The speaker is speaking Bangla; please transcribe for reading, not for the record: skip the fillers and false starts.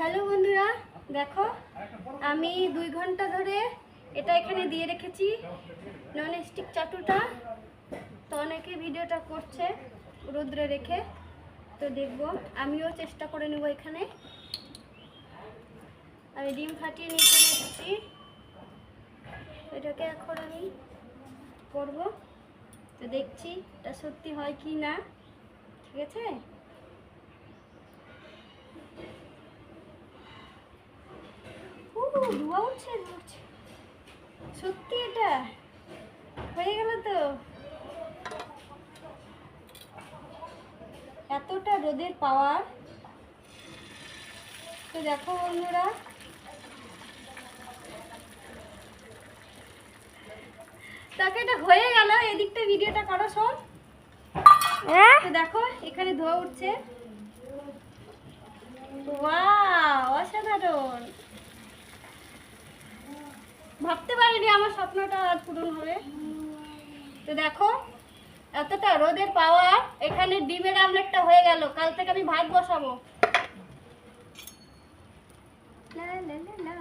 হ্যালো বন্ধুরা, দেখো আমি 2 ঘন্টা ধরে এটা এখানে দিয়ে রেখেছি ননস্টিক চাটুটা। তো অনেকে ভিডিওটা করছে রোদ্রে রেখে, তো দেখবো আমিও চেষ্টা করে নেব। এখানে আমি ডিম ফাটিয়ে নিয়ে চলে এসেছি, এটাকে এখন আমি করব। তো দেখছি এটা সত্যি হয় কি না। ঠিক আছে, ধোঁয়া উঠছে, সত্যি এটা হয়ে গেল। তো এতটা রোদের পাওয়ার। তো দেখো বন্ধুরা, তাকে এটা হয়ে গেল। এদিকটা ভিডিওটা করো সব। তো দেখো এখানে ধোঁয়া উঠছে। ওয়াও, অসাধারণ। ভাবতে পারিনি আমার স্বপ্নটা আজ পূরণ হবে। তো দেখো এতটা রোদের পাওয়ার, এখানে ডিমের আমলেটটা হয়ে গেল। কাল থেকে আমি ভাত বসাবো।